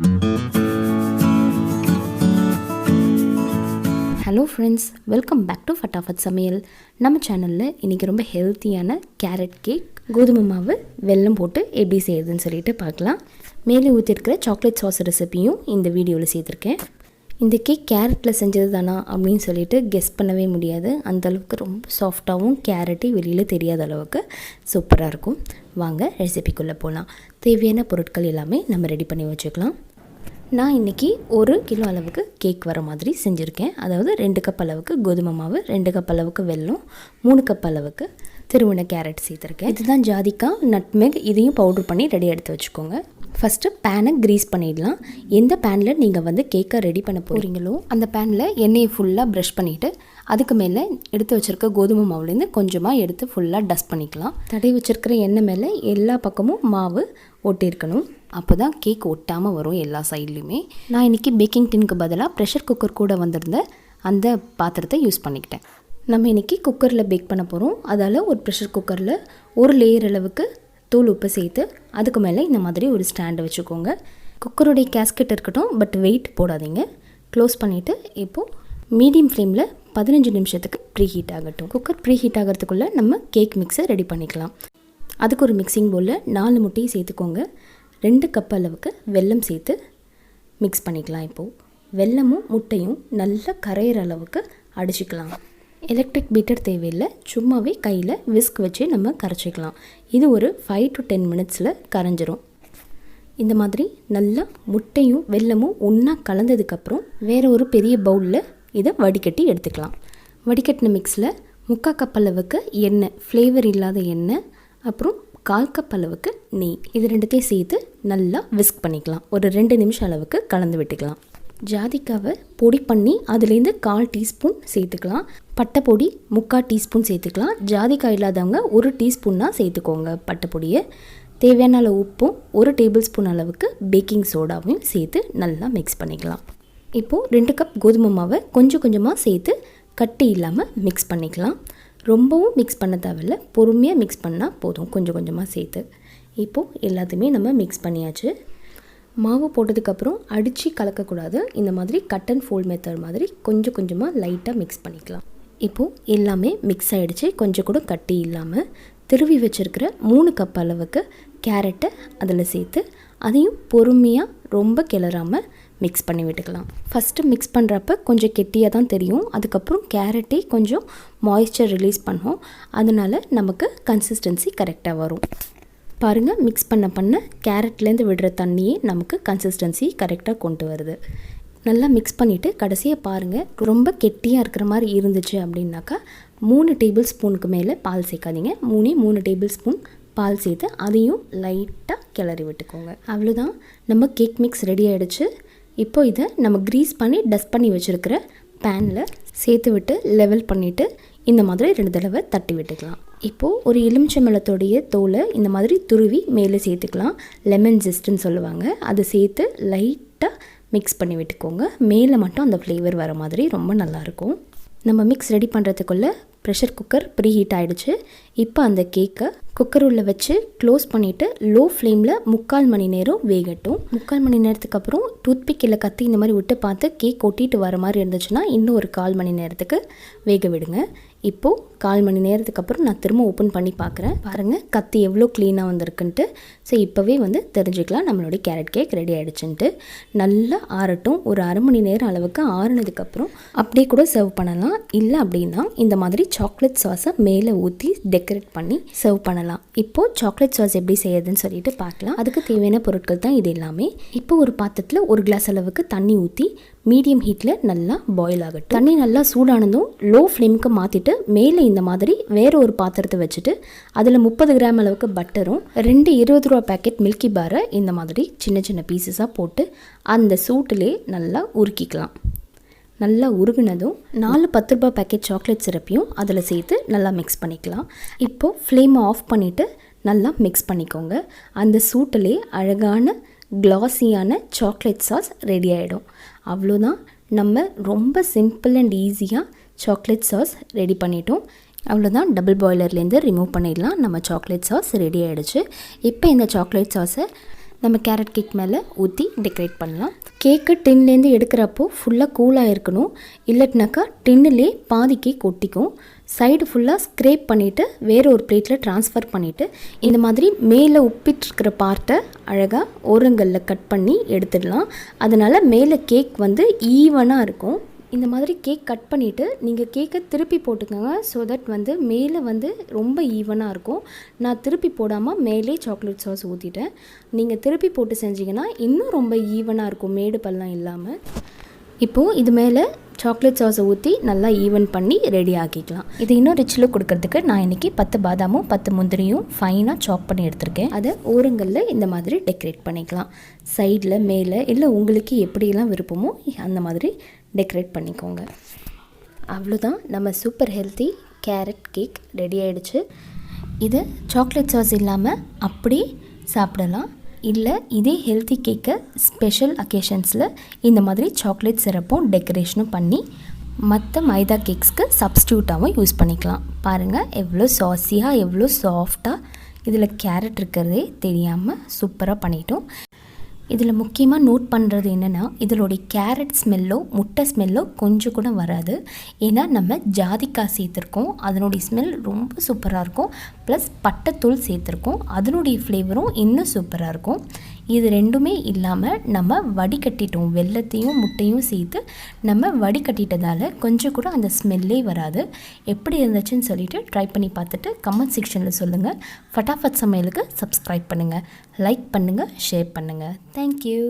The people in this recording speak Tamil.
Hello friends, welcome back to Fatafat சமையல். நம்ம சேனலில் இன்றைக்கி ரொம்ப ஹெல்த்தியான கேரட் கேக், கோதுமை மாவு, வெல்லம் போட்டு எப்படி செய்யுதுன்னு சொல்லிட்டு பார்க்கலாம். மேலே ஊற்றிருக்கிற சாக்லேட் சாஸ் ரெசிப்பியும் இந்த வீடியோவில் சேர்த்துருக்கேன். இந்த கேக் கேரட்டில் செஞ்சது தானா அப்படின்னு சொல்லிட்டு கெஸ் பண்ணவே முடியாது. அந்தளவுக்கு ரொம்ப சாஃப்டாகவும் கேரட்டே வெளியில் தெரியாத அளவுக்கு சூப்பராக இருக்கும். வாங்க ரெசிபிக்குள்ளே போகலாம். தேவையான பொருட்கள் எல்லாமே நம்ம ரெடி பண்ணி வச்சுக்கலாம். நான் இன்றைக்கி 1 கிலோ அளவுக்கு கேக் வர மாதிரி செஞ்சுருக்கேன். அதாவது 2 கப் அளவுக்கு கோதுமை மாவு, 2 கப் அளவுக்கு வெல்லம், 3 கப் அளவுக்கு திருவின கேரட் சேர்த்துருக்கேன். இதுதான் ஜாதிக்காய், நட்மெக், இதையும் பவுட்ரு பண்ணி ரெடி எடுத்து வச்சுக்கோங்க. ஃபஸ்ட்டு பேனை க்ரீஸ் பண்ணிடலாம். எந்த பேனில் நீங்கள் கேக்கை ரெடி பண்ண போகிறீங்களோ அந்த பேனில் எண்ணெயை ஃபுல்லாக ப்ரஷ் பண்ணிவிட்டு அதுக்கு மேலே எடுத்து வச்சுருக்க கோதுமை மாவுலேருந்து கொஞ்சமாக எடுத்து ஃபுல்லாக டஸ்ட் பண்ணிக்கலாம். தடவி வச்சுருக்கிற எண்ணெய் மேலே எல்லா பக்கமும் மாவு ஒட்டியிருக்கணும். அப்போ தான் கேக் ஒட்டாமல் வரும் எல்லா சைட்லேயுமே. நான் இன்றைக்கி பேக்கிங் டின்னுக்கு பதிலாக ப்ரெஷர் குக்கர் கூட வந்திருந்த அந்த பாத்திரத்தை யூஸ் பண்ணிக்கிட்டேன். நம்ம இன்றைக்கி குக்கரில் பேக் பண்ண போகிறோம். அதால் ஒரு ப்ரெஷர் குக்கரில் 1 லேயர் அளவுக்கு தூள் உப்பு சேர்த்து அதுக்கு மேலே இந்த மாதிரி ஒரு ஸ்டாண்டை வச்சுக்கோங்க. குக்கருடைய கேஸ்கெட் இருக்கட்டும், பட் வெயிட் போடாதீங்க. க்ளோஸ் பண்ணிவிட்டு இப்போது மீடியம் ஃப்ளேமில் 15 நிமிஷத்துக்கு ப்ரீ ஹீட் ஆகட்டும். குக்கர் ப்ரீ ஹீட் ஆகிறதுக்குள்ளே நம்ம கேக் மிக்ஸை ரெடி பண்ணிக்கலாம். அதுக்கு ஒரு மிக்சிங் பவுலில் 4 முட்டையை சேர்த்துக்கோங்க. 2 கப் அளவுக்கு வெல்லம் சேர்த்து மிக்ஸ் பண்ணிக்கலாம். இப்போது வெல்லமும் முட்டையும் நல்லா கரையிற அளவுக்கு அடிச்சிக்கலாம். எலக்ட்ரிக் பீட்டர் தேவையில்லை, சும்மாவே கையில் விஸ்க் வச்சு நம்ம கரைச்சிக்கலாம். இது ஒரு 5 to 10 மினிட்ஸில் கரைஞ்சிரும். இந்த மாதிரி நல்லா முட்டையும் வெல்லமும் ஒன்றா கலந்ததுக்கப்புறம் வேறு ஒரு பெரிய பவுலில் இதை வடிகட்டி எடுத்துக்கலாம். வடிகட்டின மிக்ஸில் 3/4 கப் அளவுக்கு எண்ணெய், ஃப்ளேவர் இல்லாத எண்ணெய், அப்புறம் 1/4 கப் அளவுக்கு நெய், இது ரெண்டுத்தையும் சேர்த்து நல்லா விஸ்க் பண்ணிக்கலாம். ஒரு 2 நிமிஷம் அளவுக்கு கலந்து விட்டுக்கலாம். ஜாதிக்காவை பொடி பண்ணி அதுலேருந்து 1/4 டீஸ்பூன் சேர்த்துக்கலாம். பட்டை பொடி 3/4 டீஸ்பூன் சேர்த்துக்கலாம். ஜாதிக்காய் இல்லாதவங்க 1 டீஸ்பூன்னாக சேர்த்துக்கோங்க பட்டை பொடியை. தேவையான அளவு உப்பும் 1 டேபிள் ஸ்பூன் அளவுக்கு பேக்கிங் சோடாவையும் சேர்த்து நல்லா மிக்ஸ் பண்ணிக்கலாம். இப்போது 2 கப் கோதுமை மாவை கொஞ்சம் கொஞ்சமாக சேர்த்து கட்டி இல்லாமல் மிக்ஸ் பண்ணிக்கலாம். ரொம்பவும் மிக்ஸ் பண்ண தேவையில்லை, பொறுமையாக மிக்ஸ் பண்ணால் போதும், கொஞ்சம் கொஞ்சமாக சேர்த்து. இப்போது எல்லாத்தையுமே நம்ம மிக்ஸ் பண்ணியாச்சு. மாவு போட்டதுக்கப்புறம் அடித்து கலக்கக்கூடாது. இந்த மாதிரி கட் அண்ட் ஃபோல்ட் மெத்தட் மாதிரி கொஞ்சம் கொஞ்சமாக லைட்டாக மிக்ஸ் பண்ணிக்கலாம். இப்போது எல்லாமே மிக்ஸ் ஆகிடுச்சு. கொஞ்சம் கூட கட்டி இல்லாமல் திருவி வச்சுருக்கிற 3 கப் அளவுக்கு கேரட்டை அதில் சேர்த்து அதையும் பொறுமையாக ரொம்ப கிளறாமல் மிக்ஸ் பண்ணி விட்டுக்கலாம். ஃபஸ்ட்டு மிக்ஸ் பண்ணுறப்ப கொஞ்சம் கெட்டியாக தான் தெரியும். அதுக்கப்புறம் கேரட்டே கொஞ்சம் மாய்ஸ்சர் ரிலீஸ் பண்ணும். அதனால் நமக்கு கன்சிஸ்டன்சி கரெக்டாக வரும். பாருங்கள், மிக்ஸ் பண்ண கேரட்லேருந்து விடுற தண்ணியே நமக்கு கன்சிஸ்டன்சி கரெக்டாக கொண்டு வருது. நல்லா மிக்ஸ் பண்ணிவிட்டு கடைசியாக பாருங்கள், ரொம்ப கெட்டியாக இருக்கிற மாதிரி இருந்துச்சு அப்படின்னாக்கா 3 டேபிள் ஸ்பூனுக்கு மேலே பால் சேர்க்காதீங்க. 3 டேபிள் ஸ்பூன் பால் சேர்த்து அதையும் லைட்டாக கிளறி விட்டுக்கோங்க. அவ்வளோதான், நம்ம கேக் மிக்ஸ் ரெடி ஆகிடுச்சு. இப்போ இதை நம்ம க்ரீஸ் பண்ணி டஸ்ட் பண்ணி வச்சுருக்கிற பேனில் சேர்த்து விட்டு லெவல் பண்ணிவிட்டு இந்த மாதிரி 2 தடவை தட்டி விட்டுக்கலாம். இப்போது ஒரு எலுமிச்சம்பழத்தோடைய தோலை இந்த மாதிரி துருவி மேலே சேர்த்துக்கலாம். லெமன் ஜெஸ்ட்டுன்னு சொல்லுவாங்க. அதை சேர்த்து லைட்டாக மிக்ஸ் பண்ணி விட்டுக்கோங்க. மேலே மட்டும் அந்த ஃப்ளேவர் வர மாதிரி ரொம்ப நல்லாயிருக்கும். நம்ம மிக்ஸ் ரெடி பண்ணுறதுக்குள்ளே ப்ரெஷர் குக்கர் ப்ரீ ஹீட் ஆகிடுச்சு. இப்போ அந்த கேக்கை குக்கர் உள்ள வச்சு க்ளோஸ் பண்ணிவிட்டு லோ ஃப்ளேமில் 3/4 மணி நேரம் வேகட்டும். 3/4 மணி நேரத்துக்கு அப்புறம் டூத்பிக் இல்லை கத்தி இந்த மாதிரி விட்டு பார்த்து கேக் ஒட்டிட்டு வர மாதிரி இருந்துச்சுன்னா இன்னும் ஒரு 1/4 மணி நேரத்துக்கு வேக விடுங்க. இப்போது 1/4 மணி நேரத்துக்கு அப்புறம் நான் திரும்ப ஓப்பன் பண்ணி பார்க்குறேன். பாருங்கள், கத்தி எவ்வளோ க்ளீனாக வந்திருக்குன்ட்டு. ஸோ இப்போவே தெரிஞ்சுக்கலாம் நம்மளுடைய கேரட் கேக் ரெடி ஆகிடுச்சுன்ட்டு. நல்லா ஆறட்டும். ஒரு 1/2 மணி நேரம் அளவுக்கு ஆறுனதுக்கப்புறம் அப்படியே கூட சர்வ் பண்ணலாம். இல்லை அப்படின்னா இந்த மாதிரி சாக்லேட் சாஸை மேலே ஊற்றி டெக்கரேட் பண்ணி சர்வ் பண்ணலாம். இப்போது சாக்லேட் சாஸ் எப்படி செய்யறதுன்னு சொல்லிட்டு பார்க்கலாம். அதுக்கு தேவையான பொருட்கள் தான் இது எல்லாமே. இப்போ ஒரு பாத்திரத்தில் 1 கிளாஸ் அளவுக்கு தண்ணி ஊற்றி மீடியம் ஹீட்டில் நல்லா பாயில் ஆகட்டும். தண்ணி நல்லா சூடானதும் லோ ஃப்ளேமுக்கு மாற்றிட்டு மேலே இந்த மாதிரி வேறு ஒரு பாத்திரத்தை வச்சுட்டு அதில் 30 கிராம் அளவுக்கு பட்டரும் 2 20 ரூபா பேக்கெட் மில்கி பாரை இந்த மாதிரி சின்ன சின்ன பீசஸாக போட்டு அந்த சூட்டிலே நல்லா உருக்கிக்கலாம். நல்லா உருகுனதும் 4 10 ரூபா பேக்கெட் சாக்லேட் சிரப்பையும் அதில் சேர்த்து நல்லா மிக்ஸ் பண்ணிக்கலாம். இப்போது ஃப்ளேமை ஆஃப் பண்ணிவிட்டு நல்லா மிக்ஸ் பண்ணிக்கோங்க. அந்த சூட்டிலே அழகான க்ளாஸியான சாக்லேட் சாஸ் ரெடி ஆகிடும். அவ்வளோதான், நம்ம ரொம்ப சிம்பிள் அண்ட் ஈஸியாக சாக்லேட் சாஸ் ரெடி பண்ணிட்டோம். அவ்வளோதான், டபுள் பாய்லர்லேருந்து ரிமூவ் பண்ணிடலாம். நம்ம சாக்லேட் சாஸ் ரெடி ஆகிடுச்சு. இப்போ இந்த சாக்லேட் சாஸை நம்ம கேரட் கேக் மேலே ஊற்றி டெக்கரேட் பண்ணலாம். கேக்கு டின்லேருந்து எடுக்கிறப்போ ஃபுல்லாக கூலாக இருக்கணும், இல்லட்டினாக்கா டின்னுலே பாதி கேக் ஒட்டிக்கும். சைடு ஃபுல்லாக ஸ்க்ரேப் பண்ணிவிட்டு வேறு ஒரு பிளேட்டில் ட்ரான்ஸ்ஃபர் பண்ணிவிட்டு இந்த மாதிரி மேலே உப்பிட்டுருக்கிற பார்ட்டை அழகாக ஓரங்களில் கட் பண்ணி எடுத்துடலாம். அதனால் மேலே கேக் வந்து ஈவனாக இருக்கும். இந்த மாதிரி கேக் கட் பண்ணிவிட்டு நீங்கள் கேக்கை திருப்பி போட்டுக்கோங்க. ஸோ தட் வந்து மேலே வந்து ரொம்ப ஈவனாக இருக்கும். நான் திருப்பி போடாமல் மேலே சாக்லேட் சாஸ் ஊற்றிட்டேன். நீங்கள் திருப்பி போட்டு செஞ்சிங்கன்னா இன்னும் ரொம்ப ஈவனாக இருக்கும், மேடு பள்ளம் இல்லாமல். இப்போது இது மேலே சாக்லேட் சாஸை ஊற்றி நல்லா ஈவன் பண்ணி ரெடி ஆக்கிக்கலாம். இது இன்னும் ரிச் லுக் கொடுக்கறதுக்கு நான் இன்றைக்கி 10 பாதாமும் 10 முந்திரியும் ஃபைனாக சாப் பண்ணி எடுத்திருக்கேன். அதை ஓரங்களில் இந்த மாதிரி டெக்கரேட் பண்ணிக்கலாம். சைடில் மேலே இல்லை உங்களுக்கு எப்படியெல்லாம் விருப்பமோ அந்த மாதிரி டெக்கரேட் பண்ணிக்கோங்க. அவ்வளோதான், நம்ம super healthy carrot cake ready ஆகிடுச்சு. இதை சாக்லேட் சாஸ் இல்லாமல் அப்படி சாப்பிடலாம். இல்லை இதே ஹெல்த்தி கேக்கை ஸ்பெஷல் அக்கேஷன்ஸில் இந்த மாதிரி சாக்லேட் சிரப்பும் டெக்கரேஷனும் பண்ணி மற்ற மைதா கேக்ஸ்க்கு சப்ஸ்டியூட்டாகவும் யூஸ் பண்ணிக்கலாம். பாருங்கள் எவ்வளோ சாஸியாக எவ்வளோ சாஃப்டாக இதில் கேரட் இருக்கிறதே தெரியாமல் சூப்பராக பண்ணிட்டோம். இதில் முக்கியமாக நோட் பண்ணுறது என்னென்னா, இதனுடைய கேரட் ஸ்மெல்லோ முட்டை ஸ்மெல்லோ கொஞ்சம் கூட வராது. ஏன்னா நம்ம ஜாதிக்காய் சேர்த்துருக்கோம், அதனுடைய ஸ்மெல் ரொம்ப சூப்பராக இருக்கும். ப்ளஸ் பட்டைத்தூள் சேர்த்துருக்கோம், அதனுடைய ஃப்ளேவரும் இன்னும் சூப்பராக இருக்கும். இது ரெண்டுமே இல்லாமல் நம்ம வடிகட்டிட்டோம், வெல்லத்தையும் முட்டையும் சேர்த்து நம்ம வடிகட்டிட்டதால் கொஞ்சம் கூட அந்த ஸ்மெல்லே வராது. எப்படி இருந்துச்சுன்னு சொல்லிவிட்டு ட்ரை பண்ணி பார்த்துட்டு கமெண்ட் செக்ஷனில் சொல்லுங்கள். ஃபட்டாஃபட் சமையலுக்கு சப்ஸ்கிரைப் பண்ணுங்கள், லைக் பண்ணுங்கள், ஷேர் பண்ணுங்கள். தேங்க்யூ.